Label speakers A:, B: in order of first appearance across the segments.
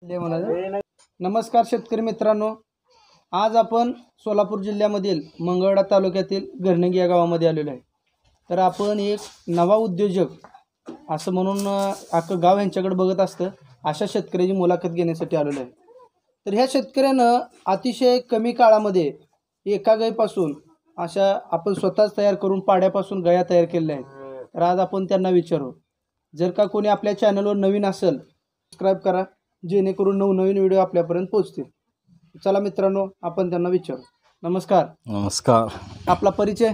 A: नमस्कार शेतकरी मित्रांनो, आज आपण सोलापूर जिल्ह्यामधील मंगळवेढा तालुक्यातील घरणगी या गावामध्ये आलेलो आहे। तर आपण एक नवा उद्योजक असं म्हणून अख्खं गाव यांच्याकडे बघत असतं अशा शेतकऱ्याची मुलाखत घेण्यासाठी आलेलो आहे। तर ह्या शेतकऱ्यानं अतिशय कमी काळामध्ये एका गायीपासून अशा आपण स्वतःच तयार करून पाड्यापासून गाया तयार केलेल्या आहेत। तर आज आपण त्यांना विचारू, जर का कोणी आपल्या चॅनलवर नवीन असेल सबस्क्राईब करा, जेणेकरून नवनवीन व्हिडिओ आपल्यापर्यंत पोहोचतील। चला मित्रांनो, आपण त्यांना विचारू। नमस्कार।
B: नमस्कार।
A: आपला परिचय?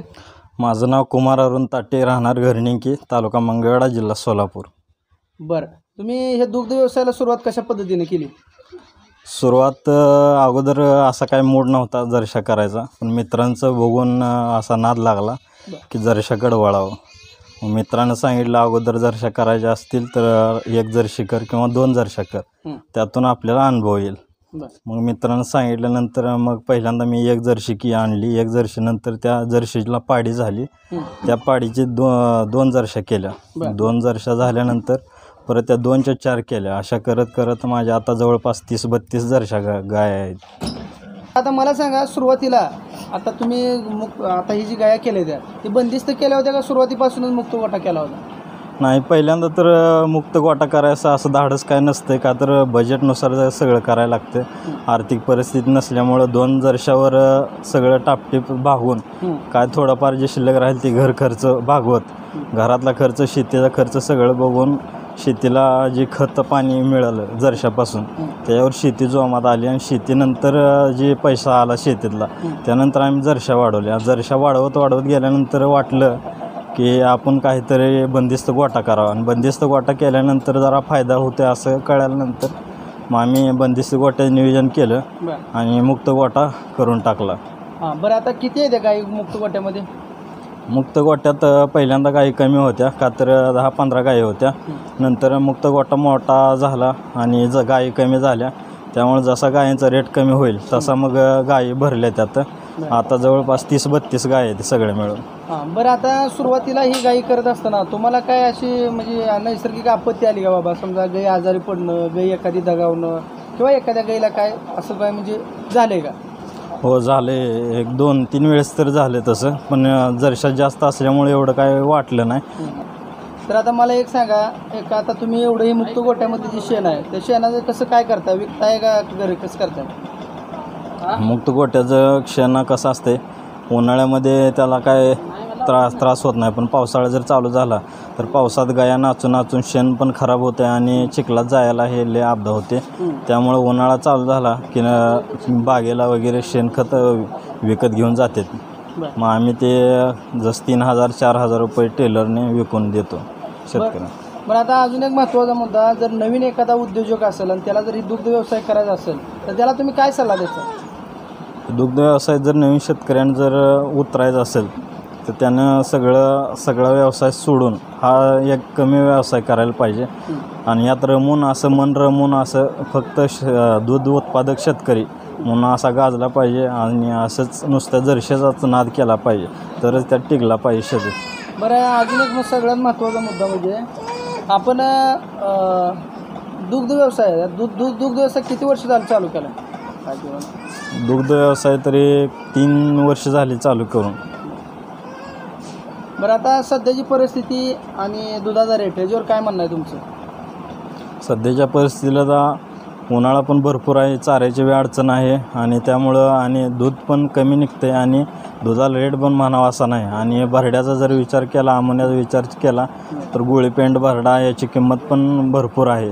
B: माझं नाव कुमार अरुण ताटे, राहणार घरणगी, तालुका मंगळवेढा, जिल्हा सोलापूर।
A: बरं, तुम्ही हे दुग्ध व्यवसायाला सुरुवात कशा पद्धतीने केली?
B: सुरुवात अगोदर असा काही मूड नव्हता जर्शा करायचा, पण मित्रांचं बघून असा नाद लागला की जर्शाकडे वळावं। मित्रांनं सांगितलं अगोदर जर्शा करायच्या असतील तर एक जर्शी कर किंवा 2 जर्शा कर, त्यातून आपल्याला अनुभव येईल। मग मित्रांनं सांगितल्यानंतर मग पहिल्यांदा मी एक जर्शी आणली। एक जर्शी नंतर त्या जर्शीला पाडी झाली, त्या पाडीची 2 जर्शा केल्या। 2 जर्शा झाल्यानंतर परत त्या 2च्या 4 केल्या। अशा करत करत माझ्या आता जवळपास 30-32 जर्शा गाय आहेत।
A: आता मला सांगा, सुरुवातीला आता तुम्ही आता ही जी गाया केल्या त्या ती बंदिस्त केल्या होत्या का सुरुवातीपासूनच मुक्त गोटा केला होता?
B: नाही, पहिल्यांदा तर मुक्त गोटा करायचा असं धाडस काय नसतं, का तर बजेटनुसार सगळं करायला लागतं। आर्थिक परिस्थिती नसल्यामुळं 2 जर्शावर सगळं टापटीप भागवून काय थोडाफार जे शिल्लक राहील ते घर खर्च भागवत, घरातला खर्च, शेतीचा खर्च सगळं बघून शेतीला जे खत पाणी मिळालं जर्शापासून त्याच्यावर शेती जोमात आली। आणि शेतीनंतर जे पैसा आला शेतीतला त्यानंतर आम्ही जर्शा वाढवल्या। जर्शा वाढवत गेल्यानंतर वाटलं की आपण काहीतरी बंदिस्त गोटा करावा, आणि बंदिस्त गोटा केल्यानंतर जरा फायदा होतो असं कळल्यानंतर मग आम्ही बंदिस्त गोट्याचं नियोजन केलं आणि मुक्त गोटा करून टाकला।
A: बरं, आता किती आहे त्या गाई मुक्त गोट्यामध्ये?
B: मुक्त गोट्यात पहिल्यांदा गायी कमी होत्या, का तर 10-15 गायी होत्या। नंतर मुक्त गोटा मोठा झाला आणि गायी कमी झाल्या, त्यामुळे जसा गायींचा रेट कमी होईल तसा मग गायी भरल्या त्यात। आता जवळपास 30-32 गाय आहेत सगळे मिळून।
A: बरं, आता सुरुवातीला ही गायी करत असताना तुम्हाला काय अशी म्हणजे नैसर्गिक आपत्ती आली का बाबा? समजा गायी आजारी पडणं, गायी एखादी दगावणं किंवा एखाद्या गायीला काय असं काय म्हणजे झालंय का?
B: हो, झाले, 1-2-3 वेळेस तर झाले तसं, पण जर्शा जास्त असल्यामुळे एवढं काय वाटलं नाही।
A: तर आता मला एक सांगा, एक आता तुम्ही एवढं ही मुक्त गोट्यामध्ये जे शेण आहे त्या शेणाचं कसं काय करता? विकताय का घरी कसं करताय?
B: मुक्त गोट्याचं शेण कसं असते, उन्हाळ्यामध्ये त्याला काय त्रास होत नाही, पण पावसाळा जर चालू झाला तर पावसात गाया नाचून शेण पण खराब होते आणि चिखलात जायला हे लय आपदा होते। त्यामुळे उन्हाळा चालू झाला की बागेला वगैरे शेणखत विकत घेऊन जातात। मग आम्ही ते जसं 3000-4000 रुपये टेलरने विकून देतो शेतकऱ्यांना।
A: बरं, आता अजून एक महत्त्वाचा मुद्दा, जर नवीन एखादा उद्योजक असेल आणि त्याला जर ही दुग्ध व्यवसाय करायचा असेल तर त्याला तुम्ही काय सल्ला द्यायचा?
B: दुग्ध व्यवसाय जर नवीन शेतकऱ्यांना जर उतरायचा असेल तर त्यानं सगळा व्यवसाय सोडून हा एक कमी व्यवसाय करायला पाहिजे। आणि यात मन रमून असं फक्त दूध उत्पादक शेतकरी म्हणून असा गाजला पाहिजे आणि असंच नुसत्या जर्शीचाच नाद केला पाहिजे, तरच त्यात टिकला पाहिजे शेती।
A: बरं, अजून एक सगळ्यात महत्त्वाचा मुद्दा म्हणजे आपण दुग्ध व्यवसाय किती वर्ष झालं चालू केला?
B: दुग्ध व्यवसाय तरी 3 वर्ष झाली चालू करून।
A: बरं, आता सध्याची परिस्थिती आणि दुधाचा रेट याच्यावर काय म्हणणं आहे तुमचं?
B: सध्याच्या परिस्थितीला तर उन्हाळा पण भरपूर आहे, चाऱ्याची वेळ अडचण आहे आणि त्यामुळं आणि दूध पण कमी निघते आणि दुधाला रेट पण म्हणावा असा नाही। आणि भरड्याचा जर विचार केला, अमोनियाचा विचार केला तर गोळीपेंड भरडा याची किंमत पण भरपूर आहे।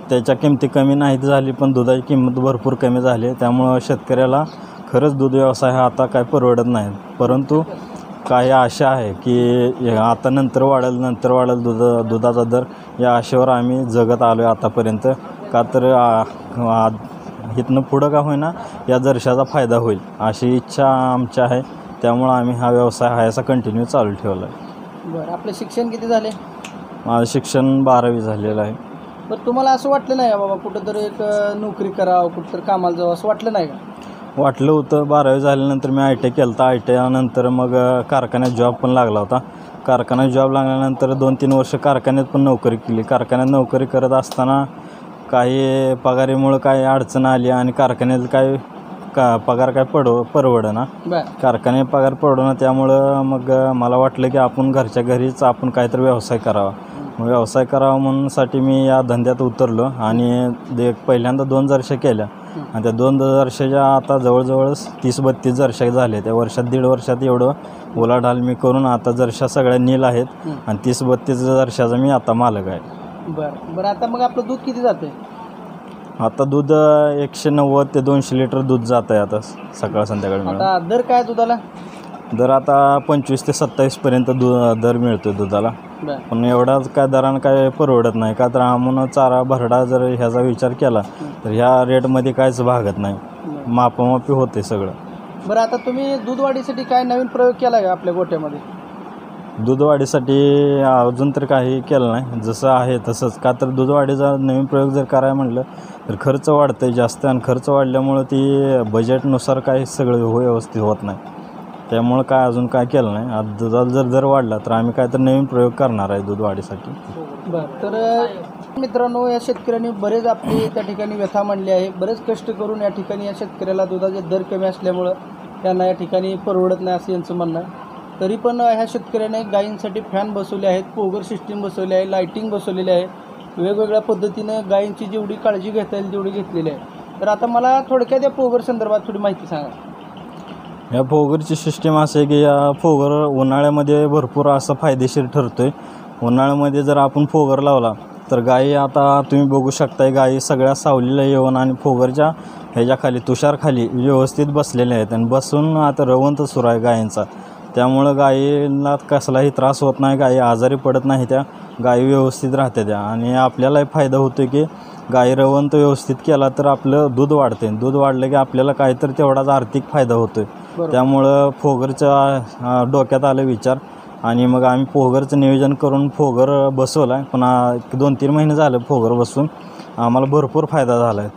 B: त्याच्या किमती कमी नाहीत झाली, पण दुधाची किंमत भरपूर कमी झाली। त्यामुळं शेतकऱ्याला खरंच दूध व्यवसाय हा आता काय परवडत नाही, परंतु काही आशा आहे की आता नंतर वाढेल दुधाचा दर, या आशेवर आम्ही जगत आलो आहे आतापर्यंत। का तर इथनं पुढं का होईना या जर्शाचा फायदा होईल अशी इच्छा आमची आहे, त्यामुळं आम्ही हा व्यवसाय हायसा कंटिन्यू चालू ठेवला आहे।
A: बरं, आपलं शिक्षण किती झाले?
B: माझं शिक्षण 12वी झालेलं आहे।
A: बरं, तुम्हाला असं वाटलं नाही का बाबा कुठंतरी एक नोकरी करावं, कुठंतरी कामाला जावं, असं वाटलं नाही का?
B: वाटलं होतं। 12वी झाल्यानंतर मी ITI केलं होतं। ITI नंतर मग कारखान्यात जॉब पण लागला होता। कारखान्यात जॉब लागल्यानंतर 2-3 वर्ष कारखान्यात पण नोकरी केली। कारखान्यात नोकरी करत असताना काही पगारीमुळं काही अडचण आली आणि कारखान्यात काय पगार काय परवडेना.
A: बर
B: कारखाने पगार परवडेना, त्यामुळं मग मला वाटलं की आपण घरच्या घरीच आपण काहीतरी व्यवसाय करावा. मग व्यवसाय करावा म्हणूनसाठी मी या धंद्यात उतरलो आणि पहिल्यांदा 2 वर्ष केल्या आणि त्या 2 वर्षाच्या आता जवळजवळ 30-32 वर्ष झाले. त्या वर्षात 1.5 वर्षात एवढं उलाढाल मी करून आता जरशा सगळ्या नील आहेत आणि 30-32 वर्षाचा मी आता मालक आहे.
A: बरं बरं. आता मग आपलं दूध किती जाते?
B: आता दूध 190 ते 200 लिटर दूध जात आहे आता सकाळ संध्याकाळ मिळून.
A: आता दर काय दुधाला?
B: दर आता 25 ते 27पर्यंत दर मिळतो दुधाला.
A: बरं
B: पण एवढाच काय दरानं काय परवडत नाही, का तर आम्हाला चारा भरडा जर ह्याचा विचार केला तर ह्या रेटमध्ये काहीच भागत नाही, मापामापी होते सगळं.
A: बरं. आता तुम्ही दूध वाढीसाठी काय नवीन प्रयोग केला का आपल्या गोट्यामध्ये?
B: दूध वाढीसाठी अजून तर काही केलं नाही, जसं आहे तसंच. का तर दूध वाढीचा नवीन प्रयोग जर करायला म्हटलं तर खर्च वाढतं जास्त आणि खर्च वाढल्यामुळं ती बजेटनुसार काही सगळं व्यवस्थित होत नाही. त्यामुळं काय अजून काय केलं नाही. आज दुधाला जर दर वाढला तर आम्ही काय तर नवीन प्रयोग करणार आहे दूध वाढीसाठी.
A: बरं. तर मित्रांनो, या शेतकऱ्यांनी बरेच आपली त्या ठिकाणी व्यथा मांडली आहे. बरेच कष्ट करून या ठिकाणी या शेतकऱ्याला दुधाचे दर कमी असल्यामुळं त्यांना या ठिकाणी परवडत नाही असं यांचं म्हणणं आहे. तरी पण ह्या शेतकऱ्याने गायींसाठी फॅन बसवले आहेत, पोगर सिस्टीम बसवली आहे, लाईटिंग बसवलेली आहे. वेगवेगळ्या पद्धतीनं गायींची जेवढी काळजी घेता येईल तेवढी घेतलेली आहे. तर आता मला थोडक्यात या पोगर संदर्भात थोडी माहिती सांगा.
B: या फोगरची सिस्टीम असं आहे की या फोगर उन्हाळ्यामध्ये भरपूर असं फायदेशीर ठरतो आहे. उन्हाळ्यामध्ये जर आपण फोगर लावला तर गायी, आता तुम्ही बघू शकताय, गायी सगळ्या सावलीला येऊन आणि फोगरच्या ह्याच्याखाली तुषारखाली व्यवस्थित बसलेल्या आहेत आणि बसून आता रवंत सुरू आहे गायींचा. त्यामुळं गायीला कसलाही त्रास होत नाही, गायी आजारी पडत नाही, त्या गायी व्यवस्थित राहते त्या. आणि आपल्यालाही फायदा होतो की गायी रवंत व्यवस्थित केला तर आपलं दूध वाढते. दूध वाढलं की आपल्याला काहीतरी तेवढाच आर्थिक फायदा होतो आहे. त्यामुळं फोगरच्या डोक्यात आलं विचार आणि मग आम्ही फोगरचं नियोजन करून फोगर बसवला आहे. पण 2-3 महिने झालं फोगर बसून आम्हाला भरपूर फायदा झाला आहे.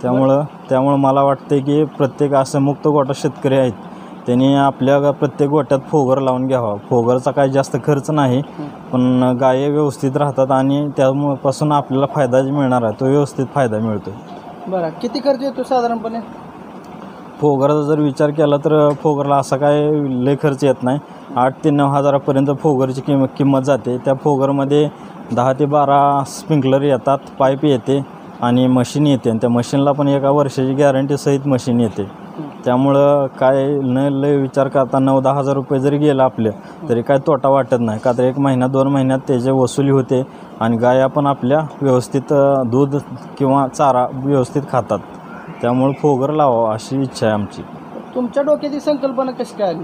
B: त्यामुळं मला वाटते की प्रत्येक असं मुक्त गोटा शेतकरी आहेत त्यांनी आपल्या प्रत्येक गोट्यात फोगर लावून घ्यावा. फोगरचा काही जास्त खर्च नाही, पण गायी व्यवस्थित राहतात आणि त्यापासून आपल्याला फायदा जे मिळणार आहे तो व्यवस्थित फायदा मिळतो.
A: बरं. किती खर्च येतो साधारणपणे?
B: फोगरचा जर विचार केला तर फोगरला असा काय लय खर्च येत नाही. 8 ते 9 हजारापर्यंत फोगरची किंमत जाते. त्या फोगरमध्ये 10 ते 12 स्प्रिंकलर येतात, पाईप येते आणि मशीन येते. आणि त्या मशीनला पण 1 वर्षाची गॅरंटीसहित मशीन येते. त्यामुळं काय लय विचार करता 9-10 हजार रुपये जरी गेला आपले तरी काय तोटा वाटत नाही, का तर 1 महिना 2 महिन्यात त्याची वसुली होते आणि गाया पण आपल्या व्यवस्थित दूध किंवा चारा व्यवस्थित खातात. त्यामुळे फोगर लावावं अशी इच्छा आहे आमची.
A: तुमच्या डोक्याची संकल्पना कशी काय आली?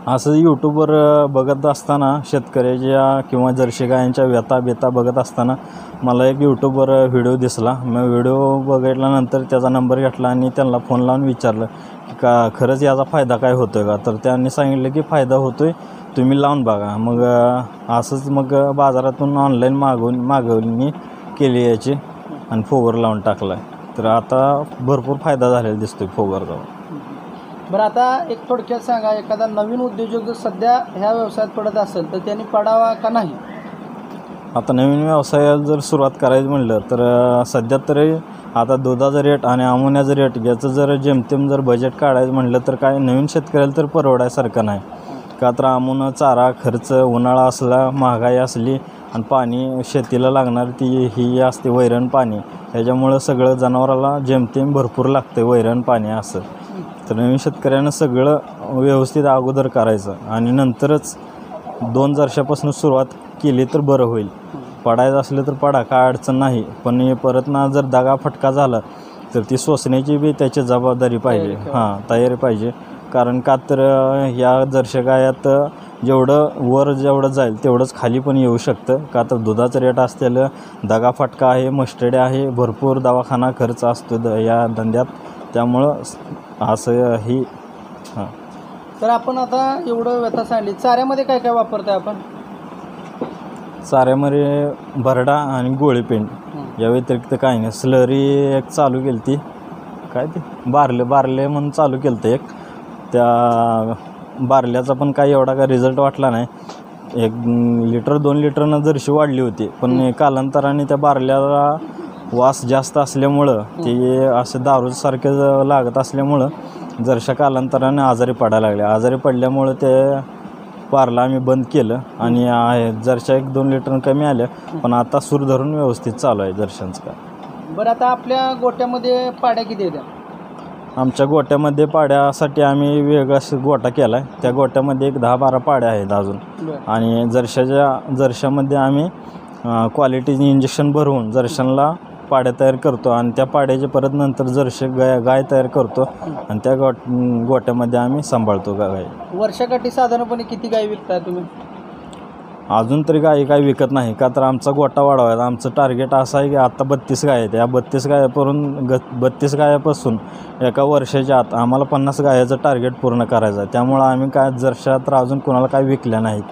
B: असं यूट्यूबवर बघत असताना शेतकऱ्याच्या किंवा जर्सी गायांच्या व्यथा बघत असताना मला एक यूट्यूबवर व्हिडिओ दिसला. मग व्हिडिओ बघितल्यानंतर त्याचा नंबर घेतला आणि त्यांना फोन लावून विचारलं की का खरंच याचा फायदा काय होतो आहे का. तर त्यांनी सांगितलं की फायदा होतो आहे, तुम्ही लावून बघा. मग असंच मग बाजारातून ऑनलाईन मागवणी केली याची आणि फोगर लावून टाकला आहे. तर आता भरपूर फायदा झालेला दिसतो आहे फोगरचा.
A: बरं. आता एक थोडक्यात सांगा, एखादा नवीन उद्योजक जर सध्या ह्या व्यवसायात पडत असेल तर त्यांनी पडावा का नाही?
B: आता नवीन व्यवसायाला जर सुरुवात करायची म्हटलं तर सध्या तरी आता दुधाचा रेट आणि अमोनियाचा रेट याचं जर जेमतेम जर बजेट काढायचं म्हटलं तर काय नवीन शेतकऱ्याला तर परवडायसारखं नाही, का तर अमोन चारा खर्च, उन्हाळा असला, महागाई असली आणि पाणी शेतीला लागणार ही असते वैरण पाणी. ह्याच्यामुळं सगळं जनावराला जेमतेम भरपूर लागते वैरण पाणी असं. तर नवीन शेतकऱ्यानं सगळं व्यवस्थित अगोदर करायचं आणि नंतरच 2 वर्षापासून सुरुवात केली तर बरं होईल. पडायचं असलं तर पडा, काय अडचण नाही, पण परत ना जर दगा फटका झाला तर ती सोसण्याची बी त्याची जबाबदारी पाहिजे, तयारी पाहिजे. कारण का तर या जर्सी गायात जेवढं जाईल तेवढंच खाली पण येऊ शकतं, का तर दुधाचं रेट असलेलं दगा फटका आहे, मस्टडी आहे, भरपूर दवाखाना खर्च असतो या धंद्यात. त्यामुळं असं ही
A: तर आपण आता एवढं व्यथा सांगली, चाऱ्यामध्ये काय काय वापरताय आपण?
B: चाऱ्यामध्ये भरडा आणि गोळीपेंड या व्यतिरिक्त काही नाही. स्लरी एक चालू केली ती, काय ते बारले म्हणून चालू केलं ते एक. त्या बारल्याचा पण काही एवढा काय रिझल्ट वाटला नाही. 1 लिटर 2 लिटरनं जर्शी वाढली होती, पण कालांतराने त्या बारल्याला वास जास्त असल्यामुळं ते असं दारूसारखे लागत असल्यामुळं जरशा कालांतराने आजारी पडायला लागले. आजारी पडल्यामुळं ते पारला आम्ही बंद केलं आणि जरशा 1-2 लिटर कमी आल्या, पण आता सूर धरून व्यवस्थित चालू आहे जरशांचं काय.
A: बरं, आता आपल्या गोट्यामध्ये पाड्या किती आहेत?
B: आमच्या गोट्यामध्ये पाड्यासाठी आम्ही वेगळा गोटा केला आहे. त्या गोट्यामध्ये एक 10-12 पाड्या आहेत अजून. आणि जरशामध्ये आम्ही क्वालिटीचे इंजेक्शन भरवून जरशांना पाड्या तयार करतो आणि त्या पाड्याचे परत नंतर जरशे गाय तयार करतो आणि त्या गोट्यामध्ये आम्ही सांभाळतो गाय.
A: वर्षाकाठी साधारणपणे किती गाय विकताय तुम्ही?
B: अजून तरी गायी काही विकत नाही, का तर आमचा गोटा वाढवायचा. आमचं टार्गेट असं आहे की आता 32 गाय आहेत. या 32 गायापासून एका वर्षाच्या आत आम्हाला 50 गायाचं टार्गेट पूर्ण करायचं आहे. त्यामुळं आम्ही काय जरशा तर अजून कोणाला काही विकल्या नाहीत.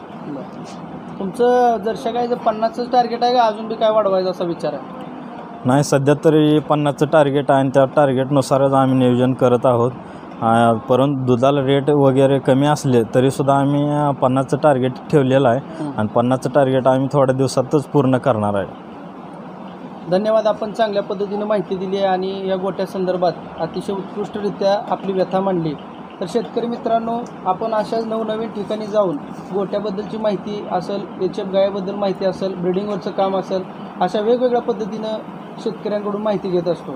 A: तुमचं जरशा गायचं 50चं टार्गेट आहे का अजून बी काय वाढवायचं असा विचार आहे?
B: नाही, सध्या तरी 50चं टार्गेट आहे आणि त्या टार्गेटनुसारच आम्ही नियोजन करत आहोत. परंतु दुधाला रेट वगैरे कमी असले तरीसुद्धा आम्ही 50चं टार्गेट ठेवलेलं आहे आणि 50चं टार्गेट आम्ही थोड्या दिवसातच पूर्ण करणार आहे.
A: धन्यवाद. आपण चांगल्या पद्धतीने माहिती दिली आहे आणि या गोट्यासंदर्भात अतिशय उत्कृष्टरित्या आपली व्यथा मांडली. तर शेतकरी मित्रांनो, आपण अशाच नवनवीन ठिकाणी जाऊन गोट्याबद्दलची माहिती असेल, HF गायाबद्दल माहिती असेल, ब्रिडिंगवरचं काम असेल, अशा वेगवेगळ्या पद्धतीनं शेतकऱ्यांकडून माहिती घेत असतो.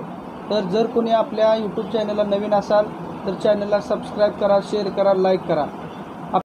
A: तर जर कोणी आपल्या यूट्यूब चॅनलला नवीन असाल तर चॅनलला सबस्क्राईब करा, शेअर करा, लाईक करा.